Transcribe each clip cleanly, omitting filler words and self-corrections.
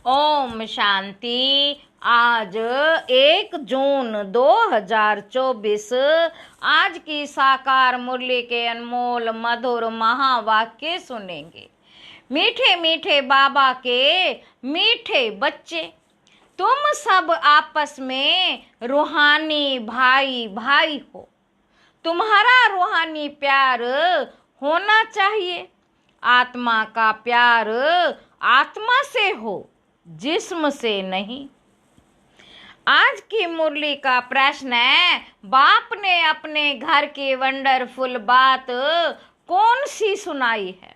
ओम शांति। आज 1 जून 2024 आज की साकार मुरली के अनमोल मधुर महावाक्य सुनेंगे। मीठे मीठे बाबा के मीठे बच्चे, तुम सब आपस में रूहानी भाई भाई हो। तुम्हारा रूहानी प्यार होना चाहिए। आत्मा का प्यार आत्मा से हो, जिस्म से नहीं। आज की मुरली का प्रश्न है, बाप ने अपने घर की वंडरफुल बात कौन सी सुनाई है?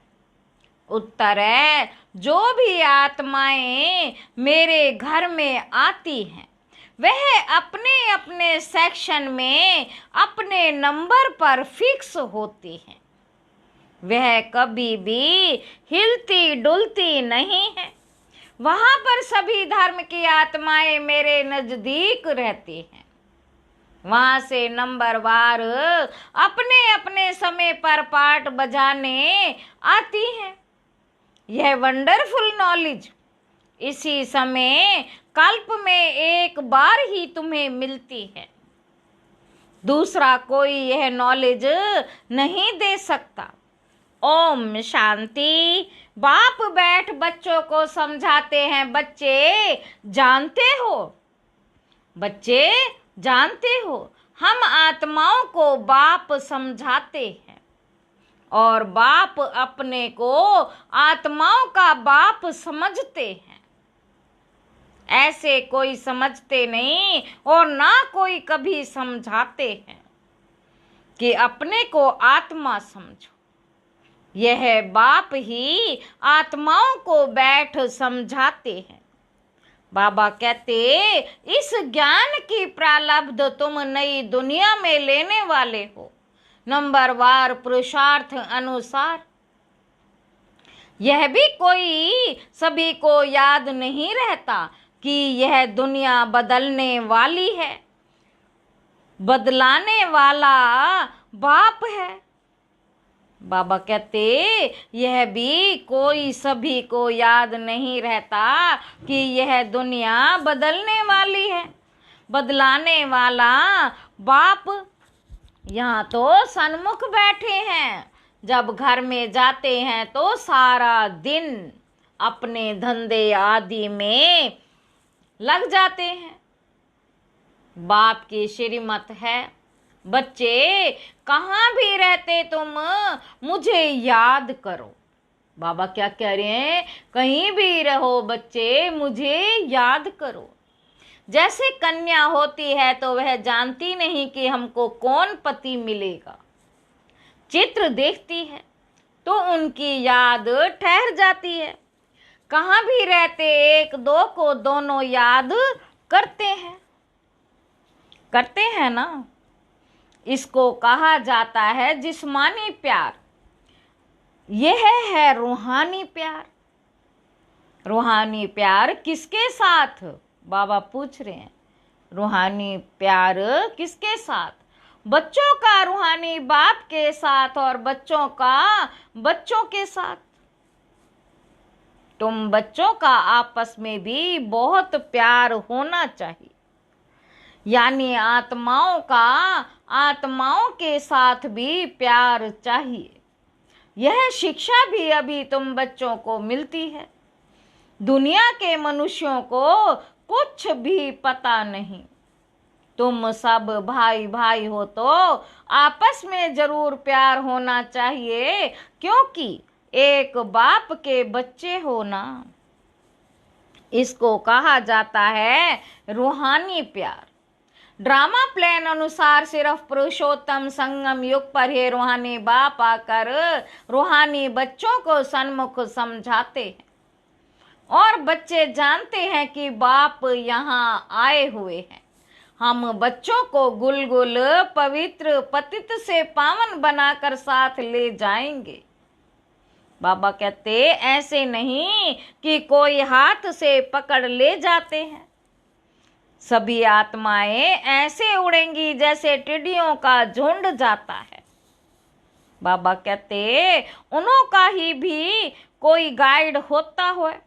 उत्तर है, जो भी आत्माएं मेरे घर में आती हैं वह अपने अपने सेक्शन में अपने नंबर पर फिक्स होती हैं। वह कभी भी हिलती डुलती नहीं है। वहां पर सभी धर्म की आत्माएं मेरे नजदीक रहती हैं। वहां से नंबरवार अपने अपने समय पर पाठ बजाने आती हैं। यह वंडरफुल नॉलेज इसी समय कल्प में एक बार ही तुम्हें मिलती है। दूसरा कोई यह नॉलेज नहीं दे सकता। ओम शांति। बाप बैठ बच्चों को समझाते हैं, बच्चे जानते हो, बच्चे जानते हो, हम आत्माओं को बाप समझाते हैं और बाप अपने को आत्माओं का बाप समझते हैं। ऐसे कोई समझते नहीं और ना कोई कभी समझाते हैं कि अपने को आत्मा समझो। यह बाप ही आत्माओं को बैठ समझाते हैं। बाबा कहते, इस ज्ञान की प्रारब्ध तुम नई दुनिया में लेने वाले हो, नंबरवार पुरुषार्थ अनुसार। यह भी कोई सभी को याद नहीं रहता कि यह दुनिया बदलने वाली है। बदलाने वाला बाप है। बाबा कहते, यह भी कोई सभी को याद नहीं रहता कि यह दुनिया बदलने वाली है। बदलाने वाला बाप यहाँ तो सन्मुख बैठे हैं। जब घर में जाते हैं तो सारा दिन अपने धंधे आदि में लग जाते हैं। बाप की श्रीमत है, बच्चे कहाँ भी रहते तुम मुझे याद करो। बाबा क्या कह रहे हैं? कहीं भी रहो बच्चे, मुझे याद करो। जैसे कन्या होती है तो वह जानती नहीं कि हमको कौन पति मिलेगा। चित्र देखती है तो उनकी याद ठहर जाती है। कहाँ भी रहते एक दो को दोनों याद करते हैं ना। इसको कहा जाता है जिस्मानी प्यार। यह है रूहानी प्यार। रूहानी प्यार किसके साथ? बाबा पूछ रहे हैं, रूहानी प्यार किसके साथ? बच्चों का रूहानी बाप के साथ और बच्चों का बच्चों के साथ। तुम बच्चों का आपस में भी बहुत प्यार होना चाहिए। यानी आत्माओं का आत्माओं के साथ भी प्यार चाहिए। यह शिक्षा भी अभी तुम बच्चों को मिलती है। दुनिया के मनुष्यों को कुछ भी पता नहीं। तुम सब भाई भाई हो तो आपस में जरूर प्यार होना चाहिए, क्योंकि एक बाप के बच्चे हो ना। इसको कहा जाता है रूहानी प्यार। ड्रामा प्लान अनुसार सिर्फ पुरुषोत्तम संगम युग पर ही रूहानी बाप आकर रूहानी बच्चों को सन्मुख समझाते हैं और बच्चे जानते हैं कि बाप यहाँ आए हुए हैं। हम बच्चों को गुलगुल पवित्र पतित से पावन बनाकर साथ ले जाएंगे। बाबा कहते, ऐसे नहीं कि कोई हाथ से पकड़ ले जाते हैं। सभी आत्माएं ऐसे उड़ेंगी जैसे टिड्डियों का झुंड जाता है। बाबा कहते, उन्हों का ही भी कोई गाइड होता है।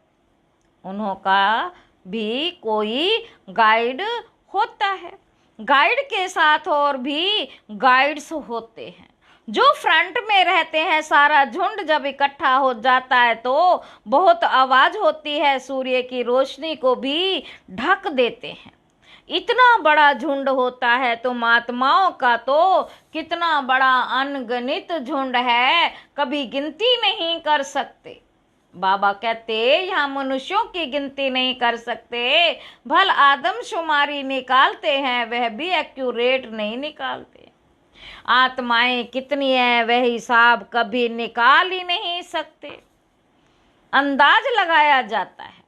उनका भी कोई गाइड होता है। गाइड के साथ और भी गाइड्स होते हैं जो फ्रंट में रहते हैं। सारा झुंड जब इकट्ठा हो जाता है तो बहुत आवाज होती है, सूर्य की रोशनी को भी ढक देते हैं। इतना बड़ा झुंड होता है तो महात्माओं का तो कितना बड़ा अनगिनत झुंड है, कभी गिनती नहीं कर सकते। बाबा कहते यहाँ मनुष्यों की गिनती नहीं कर सकते, भल आदमशुमारी निकालते हैं, वह भी एक्यूरेट नहीं निकालते। आत्माएं कितनी है वह हिसाब कभी निकाल ही नहीं सकते। अंदाज लगाया जाता है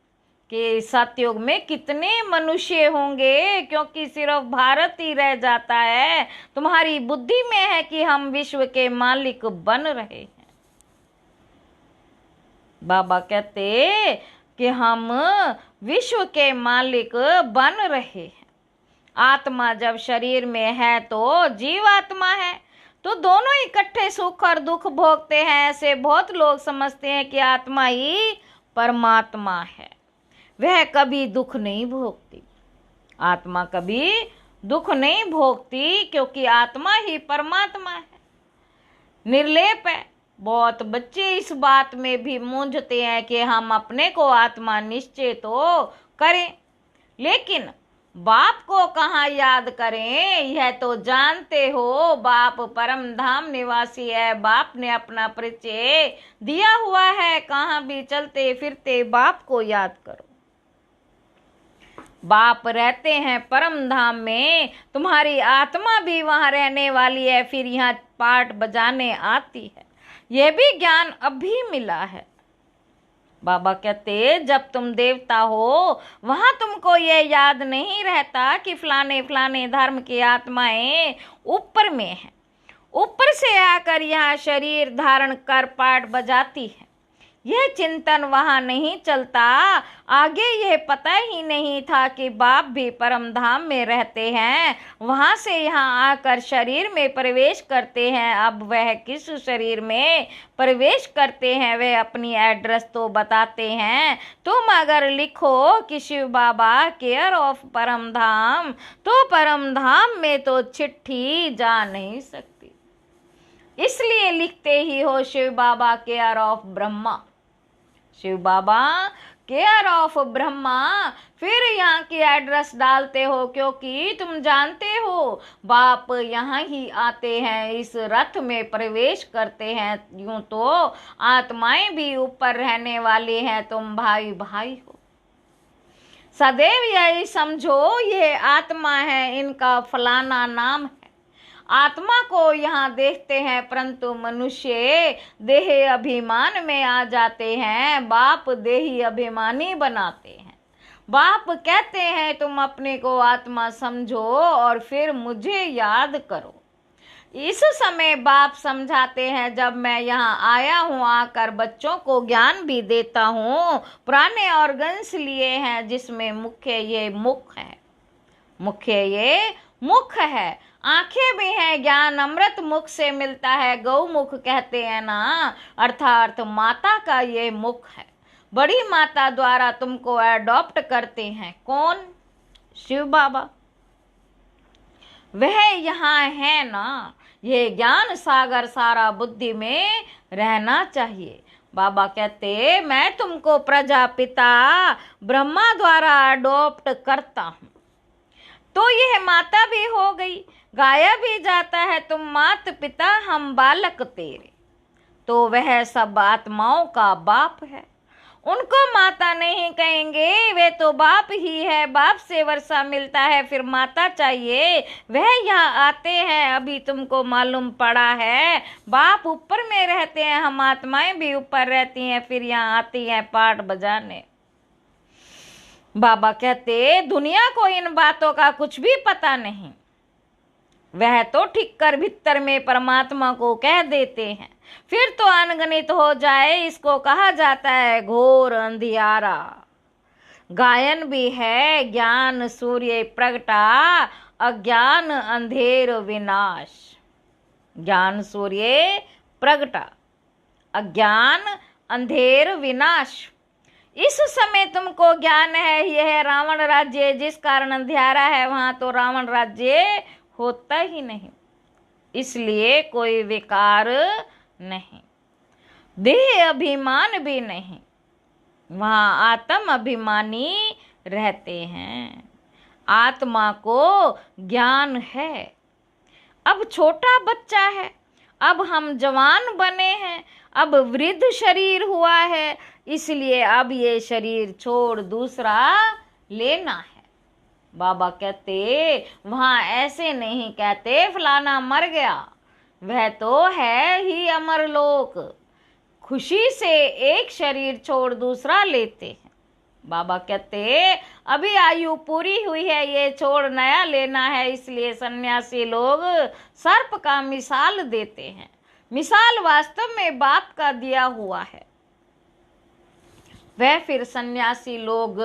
कि सतयुग में कितने मनुष्य होंगे, क्योंकि सिर्फ भारत ही रह जाता है। तुम्हारी बुद्धि में है कि हम विश्व के मालिक बन रहे हैं। बाबा कहते कि हम विश्व के मालिक बन रहे हैं। आत्मा जब शरीर में है तो जीवात्मा है, तो दोनों इकट्ठे सुख और दुख भोगते हैं। ऐसे बहुत लोग समझते हैं कि आत्मा ही परमात्मा है, वह कभी दुख नहीं भोगती। आत्मा कभी दुख नहीं भोगती क्योंकि आत्मा ही परमात्मा है, निर्लेप है। बहुत बच्चे इस बात में भी मूंझते हैं कि हम अपने को आत्मा निश्चय तो करें, लेकिन बाप को कहाँ याद करें। यह तो जानते हो बाप परम धाम निवासी है। बाप ने अपना परिचय दिया हुआ है, कहाँ भी चलते फिरते बाप को याद करो। बाप रहते हैं परम धाम में, तुम्हारी आत्मा भी वहां रहने वाली है, फिर यहाँ पाठ बजाने आती है। यह भी ज्ञान अभी मिला है। बाबा कहते जब तुम देवता हो वहां तुमको ये याद नहीं रहता कि फलाने फलाने धर्म की आत्माएं ऊपर में है, ऊपर से आकर यहाँ शरीर धारण कर पाठ बजाती है। यह चिंतन वहां नहीं चलता। आगे यह पता ही नहीं था कि बाप भी परम धाम में रहते हैं, वहां से यहाँ आकर शरीर में प्रवेश करते हैं। अब वह किस शरीर में प्रवेश करते हैं वह अपनी एड्रेस तो बताते हैं। तुम अगर लिखो कि शिव बाबा केयर ऑफ परम धाम, तो परम धाम में तो चिट्ठी जा नहीं सकती, इसलिए लिखते ही हो Shiv Baba care of Brahma, Shiv Baba care of Brahma. फिर यहाँ की एड्रेस डालते हो क्योंकि तुम जानते हो बाप यहाँ ही आते हैं, इस रथ में प्रवेश करते हैं। यूं तो आत्माएं भी ऊपर रहने वाली हैं, तुम भाई भाई हो। सदैव यही समझो ये आत्मा है, इनका फलाना नाम है। आत्मा को यहाँ देखते हैं परंतु मनुष्य देह अभिमान में आ जाते हैं, बाप देही अभिमानी बनाते हैं। बाप कहते हैं तुम अपने को आत्मा समझो और फिर मुझे याद करो। इस समय बाप समझाते हैं जब मैं यहाँ आया हूँ, आकर बच्चों को ज्ञान भी देता हूँ। पुराने ऑर्गन्स लिए हैं जिसमें मुख्य ये मुख है, मुख्य ये मुख है। आंखें भी हैं, ज्ञान अमृत मुख से मिलता है, गौमुख कहते हैं ना, अर्थात माता का ये मुख है। बड़ी माता द्वारा तुमको एडॉप्ट करते हैं कौन? शिव बाबा। वह यहाँ है ना, ये ज्ञान सागर सारा बुद्धि में रहना चाहिए। बाबा कहते मैं तुमको प्रजापिता ब्रह्मा द्वारा अडॉप्ट करता हूँ, तो यह माता भी हो गई। गाया भी जाता है तुम मात पिता हम बालक तेरे, तो वह सब आत्माओं का बाप है। उनको माता नहीं कहेंगे, वे तो बाप ही है। बाप से वर्षा मिलता है, फिर माता चाहिए। वह यहाँ आते हैं, अभी तुमको मालूम पड़ा है बाप ऊपर में रहते हैं, हम आत्माएं भी ऊपर रहती हैं, फिर यहाँ आती हैं पाठ बजाने। बाबा कहते दुनिया को इन बातों का कुछ भी पता नहीं, वह तो ठीक कर भीतर में परमात्मा को कह देते हैं, फिर तो अनगणित हो जाए। इसको कहा जाता है घोर अंधियारा। गायन भी है ज्ञान सूर्य प्रगटा, अज्ञान अंधेर विनाश। ज्ञान सूर्य प्रगटा, अज्ञान अंधेर विनाश। इस समय तुमको ज्ञान है यह रावण राज्य, जिस कारण अंधियारा है वहां तो रावण राज्य होता ही नहीं, इसलिए कोई विकार नहीं, देह अभिमान भी नहीं, वहां आत्म अभिमानी रहते हैं। आत्मा को ज्ञान है। अब छोटा बच्चा है, अब हम जवान बने हैं, अब वृद्ध शरीर हुआ है, इसलिए अब ये शरीर छोड़ दूसरा लेना है। बाबा कहते वहां ऐसे नहीं कहते फलाना मर गया, वह तो है ही अमरलोक, खुशी से एक शरीर छोड़ दूसरा लेते हैं। बाबा कहते अभी आयु पूरी हुई है, ये छोड़ नया लेना है, इसलिए सन्यासी लोग सर्प का मिसाल देते हैं। मिसाल वास्तव में बाप का दिया हुआ है, वह फिर सन्यासी लोग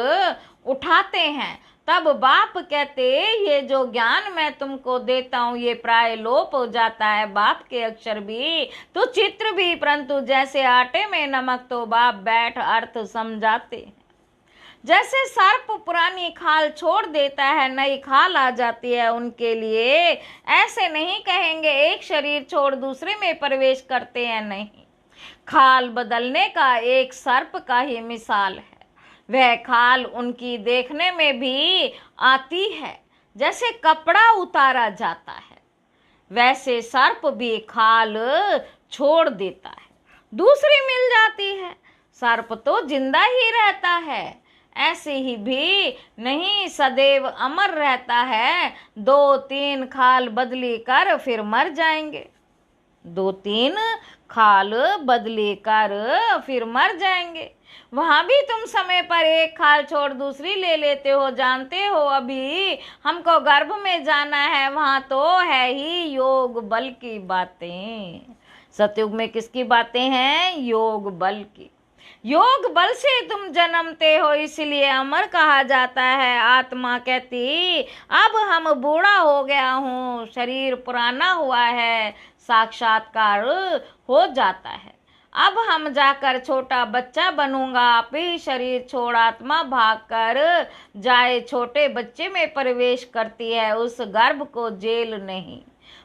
उठाते हैं। तब बाप कहते ये जो ज्ञान मैं तुमको देता हूँ ये प्राय लोप हो जाता है, बाप के अक्षर भी तो चित्र भी, परंतु जैसे आटे में नमक तो बाप बैठ अर्थ समझाते हैं। जैसे सर्प पुरानी खाल छोड़ देता है, नई खाल आ जाती है उनके लिए, ऐसे नहीं कहेंगे एक शरीर छोड़ दूसरे में प्रवेश करते हैं, नहीं, खाल बदलने का एक सर्प का ही मिसाल है। वह खाल उनकी देखने में भी आती है, जैसे कपड़ा उतारा जाता है वैसे सर्प भी खाल छोड़ देता है, दूसरी मिल जाती है। सर्प तो जिंदा ही रहता है, ऐसे ही भी नहीं सदैव अमर रहता है, 2-3 खाल बदली कर फिर मर जाएंगे, 2-3 खाल बदली कर फिर मर जाएंगे। वहां भी तुम समय पर एक खाल छोड़ दूसरी ले लेते हो, जानते हो अभी हमको गर्भ में जाना है, वहां तो है ही योग बल की बातें। सतयुग में किसकी बातें हैं? योग बल की। योग बल से तुम जन्मते हो, इसलिए अमर कहा जाता है। आत्मा कहती अब हम बूढ़ा हो गया हूँ, शरीर पुराना हुआ है, साक्षात्कार हो जाता है, अब हम जाकर छोटा बच्चा बनूंगा। आप ही शरीर छोड़ आत्मा भाग कर जाए छोटे बच्चे में प्रवेश करती है, उस गर्भ को जेल नहीं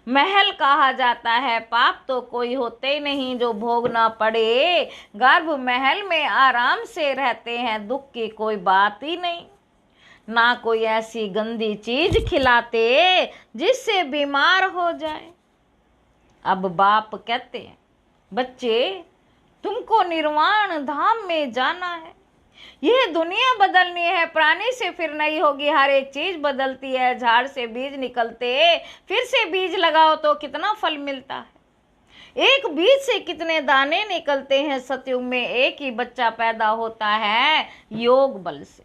महल कहा जाता है। पाप तो कोई होते नहीं जो भोग ना पड़े, गर्भ महल में आराम से रहते हैं, दुख की कोई बात ही नहीं, ना कोई ऐसी गंदी चीज खिलाते जिससे बीमार हो जाए। अब बाप कहते हैं बच्चे तुमको निर्वाण धाम में जाना है, यह दुनिया बदलनी है, प्राणी से फिर नहीं होगी, हर एक चीज बदलती है, झाड़ से बीज निकलते फिर से बीज लगाओ तो कितना फल मिलता है, एक बीज से कितने दाने निकलते हैं। सतयुग में एक ही बच्चा पैदा होता है योग बल से,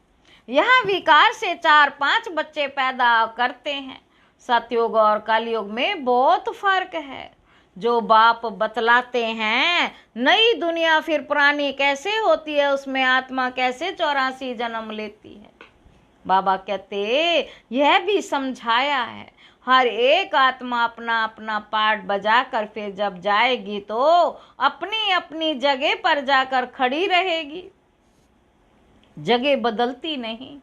यहाँ विकार से 4-5 बच्चे पैदा करते हैं। सतयुग और कलयुग में बहुत फर्क है, जो बाप बतलाते हैं नई दुनिया फिर पुरानी कैसे होती है, उसमें आत्मा कैसे 84 जन्म लेती है। बाबा कहते यह भी समझाया है, हर एक आत्मा अपना अपना पार्ट बजा कर फिर जब जाएगी तो अपनी अपनी जगह पर जाकर खड़ी रहेगी, जगह बदलती नहीं,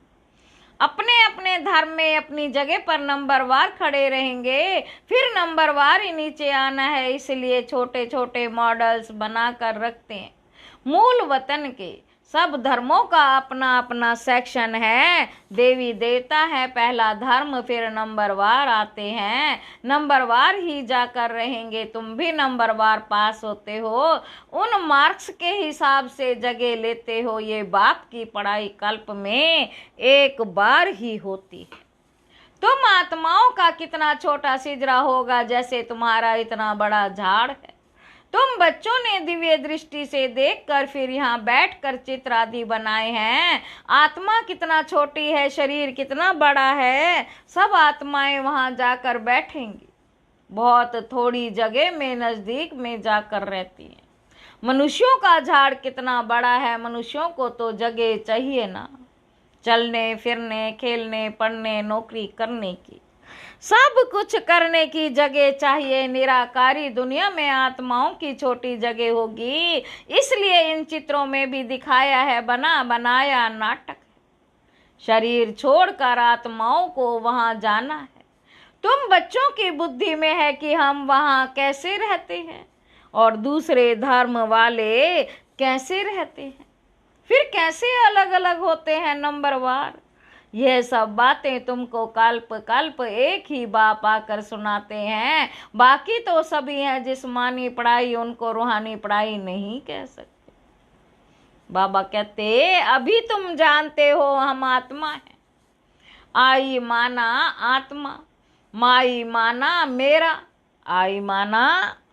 अपने अपने धर्म में अपनी जगह पर नंबरवार खड़े रहेंगे, फिर नंबरवार ही नीचे आना है, इसलिए छोटे छोटे मॉडल्स बना कर रखते हैं। मूल वतन के सब धर्मों का अपना अपना सेक्शन है, देवी देवता है पहला धर्म, फिर नंबरवार आते हैं, नंबरवार ही जाकर रहेंगे, तुम भी नंबरवार पास होते हो, उन मार्क्स के हिसाब से जगह लेते हो। ये बाप की पढ़ाई कल्प में एक बार ही होती है। तुम आत्माओं का कितना छोटा सिजरा होगा, जैसे तुम्हारा इतना बड़ा झाड़ है। तुम बच्चों ने दिव्य दृष्टि से देखकर फिर यहाँ बैठकर चित्र आदि बनाए हैं। आत्मा कितना छोटी है, शरीर कितना बड़ा है, सब आत्माएं वहां जाकर बैठेंगी, बहुत थोड़ी जगह में नजदीक में जाकर रहती हैं। मनुष्यों का झाड़ कितना बड़ा है, मनुष्यों को तो जगह चाहिए ना, चलने फिरने, खेलने, पढ़ने, नौकरी करने की। सब कुछ करने की जगह चाहिए, निराकारी दुनिया में आत्माओं की छोटी जगह होगी। इसलिए इन चित्रों में भी दिखाया है, बना बनाया नाटक है। शरीर छोड़कर आत्माओं को वहां जाना है। तुम बच्चों की बुद्धि में है कि हम वहां कैसे रहते हैं और दूसरे धर्म वाले कैसे रहते हैं, फिर कैसे अलग अलग होते हैं नंबरवार। यह सब बातें तुमको कल्प कल्प एक ही बाप आकर सुनाते हैं। बाकी तो सभी हैं जिस्मानी पढ़ाई, उनको रूहानी पढ़ाई नहीं कह सकते। बाबा कहते अभी तुम जानते हो हम आत्मा है। आई माना आत्मा, माई माना मेरा। आई माना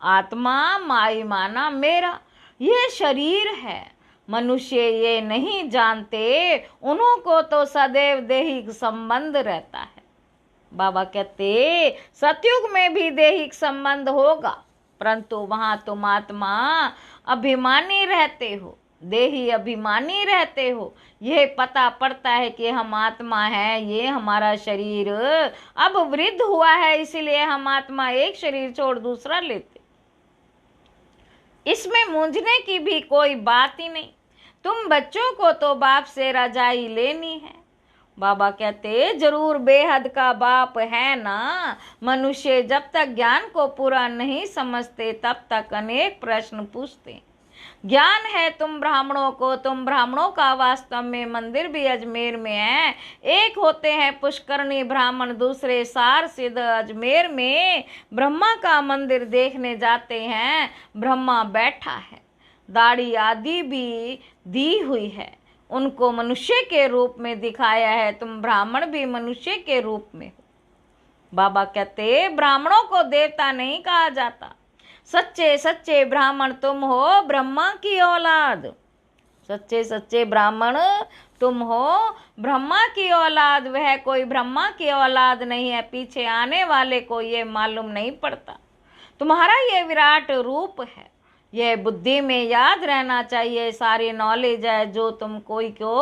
आत्मा, माई माना मेरा। ये शरीर है। मनुष्य ये नहीं जानते, उन्हों को तो सदैव दैहिक संबंध रहता है। बाबा कहते सतयुग में भी दैहिक संबंध होगा, परंतु वहां तुम आत्मा अभिमानी रहते हो, देही अभिमानी रहते हो। यह पता पड़ता है कि हम आत्मा है, ये हमारा शरीर अब वृद्ध हुआ है, इसलिए हम आत्मा एक शरीर छोड़ दूसरा लेते। इसमें मूंझने की भी कोई बात ही नहीं। तुम बच्चों को तो बाप से रजाई लेनी है। बाबा कहते जरूर बेहद का बाप है ना। मनुष्य जब तक ज्ञान को पूरा नहीं समझते तब तक अनेक प्रश्न पूछते। ज्ञान है तुम ब्राह्मणों को, तुम ब्राह्मणों का वास्तव में मंदिर भी अजमेर में है। एक होते हैं पुष्करणी ब्राह्मण, दूसरे सार सिद्ध अजमेर में ब्रह्मा का मंदिर देखने जाते हैं। ब्रह्मा बैठा है, दाढ़ी आदि भी दी हुई है, उनको मनुष्य के रूप में दिखाया है। तुम ब्राह्मण भी मनुष्य के रूप में हो। बाबा कहते ब्राह्मणों को देवता नहीं कहा जाता, सच्चे सच्चे ब्राह्मण तुम हो, ब्रह्मा की औलाद। सच्चे सच्चे ब्राह्मण तुम हो, ब्रह्मा की औलाद। वह कोई ब्रह्मा की औलाद नहीं है, पीछे आने वाले को ये मालूम नहीं पड़ता। तुम्हारा ये विराट रूप है, यह बुद्धि में याद रहना चाहिए। सारी नॉलेज है जो तुम कोई को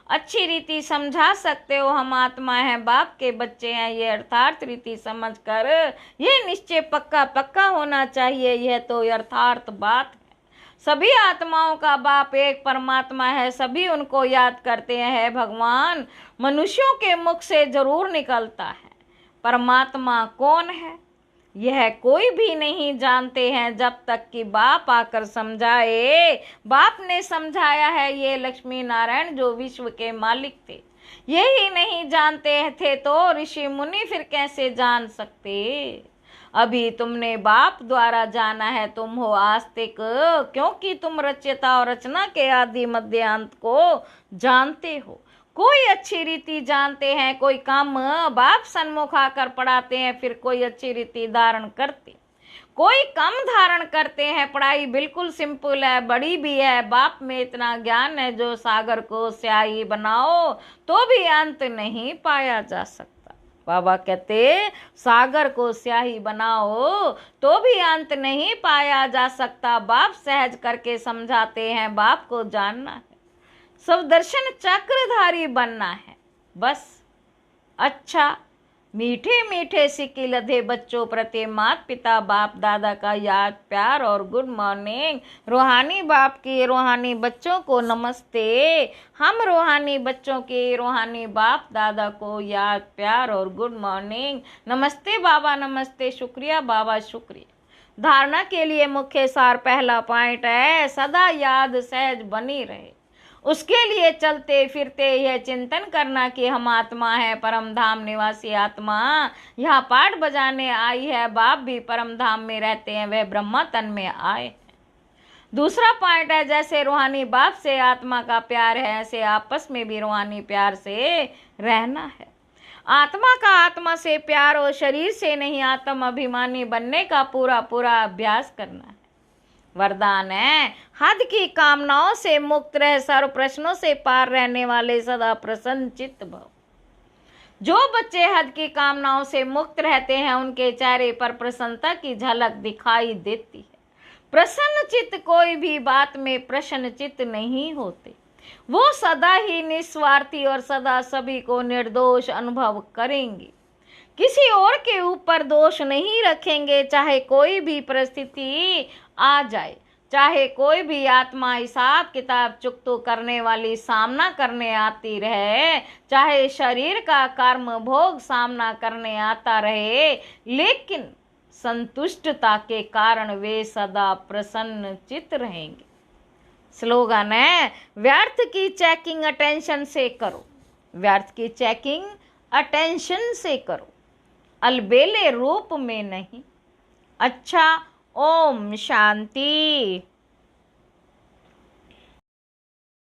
अच्छी रीति समझा सकते हो। हम आत्मा हैं, बाप के बच्चे हैं, ये अर्थार्थ रीति समझकर यह निश्चय पक्का पक्का होना चाहिए। यह तो यथार्थ बात है। सभी आत्माओं का बाप एक परमात्मा है, सभी उनको याद करते हैं। भगवान मनुष्यों के मुख से जरूर निकलता है। परमात्मा कौन है यह कोई भी नहीं जानते हैं जब तक कि बाप आकर समझाए। बाप ने समझाया है, ये लक्ष्मी नारायण जो विश्व के मालिक थे यही नहीं जानते थे तो ऋषि मुनि फिर कैसे जान सकते। अभी तुमने बाप द्वारा जाना है, तुम हो आस्तिक, क्योंकि तुम रचयिता और रचना के आदि मध्य अंत को जानते हो। कोई अच्छी रीति जानते हैं, कोई काम बाप सन्मुख आकर पढ़ाते हैं, फिर कोई अच्छी रीति धारण करते, कोई कम धारण करते हैं। पढ़ाई बिल्कुल सिंपल है, बड़ी भी है। बाप में इतना ज्ञान है जो सागर को स्याही बनाओ तो भी अंत नहीं पाया जा सकता। बाबा कहते सागर को स्याही बनाओ तो भी अंत नहीं पाया जा सकता। बाप सहज करके समझाते हैं, बाप को जानना है, सब दर्शन चक्रधारी बनना है बस। अच्छा मीठे मीठे सिक्के लधे बच्चों प्रति माता पिता बाप दादा का याद प्यार और गुड मॉर्निंग। रूहानी बाप के रूहानी बच्चों को नमस्ते। हम रूहानी बच्चों के रूहानी बाप दादा को याद प्यार और गुड मॉर्निंग। नमस्ते बाबा, नमस्ते, शुक्रिया बाबा, शुक्रिया। धारणा के लिए मुख्य सार पहला पॉइंट है सदा याद सहज बनी रहे। उसके लिए चलते फिरते यह चिंतन करना कि हम आत्मा है, परम धाम निवासी आत्मा यहाँ पाठ बजाने आई है। बाप भी परम धाम में रहते हैं, वह ब्रह्मा तन में आए हैं। दूसरा पॉइंट है जैसे रूहानी बाप से आत्मा का प्यार है, ऐसे आपस में भी रूहानी प्यार से रहना है। आत्मा का आत्मा से प्यार और शरीर से नहीं, आत्म अभिमानी बनने का पूरा पूरा अभ्यास करना है। वरदान है हद की कामनाओं से मुक्त रह, सर्व प्रश्नों से पार रहने वाले सदा प्रसन्न चित्त भव। जो बच्चे हद की कामनाओं से मुक्त रहते हैं उनके चेहरे पर प्रसन्नता की झलक दिखाई देती है। प्रसन्न चित्त कोई भी बात में प्रसन्न चित्त नहीं होते, वो सदा ही निस्वार्थी और सदा सभी को निर्दोष अनुभव करेंगे। किसी और के ऊपर दोष नहीं रखेंगे, चाहे कोई भी परिस्थिति आ जाए, चाहे कोई भी आत्मा हिसाब किताब चुकतो करने वाली सामना करने आती रहे, चाहे शरीर का कर्म भोग सामना करने आता रहे, लेकिन संतुष्टता के कारण वे सदा प्रसन्न चित्त रहेंगे। स्लोगन है, व्यर्थ की चेकिंग अटेंशन से करो, व्यर्थ की चेकिंग अटेंशन से करो, अलबेले रूप में नहीं। अच्छा, ओम शांति।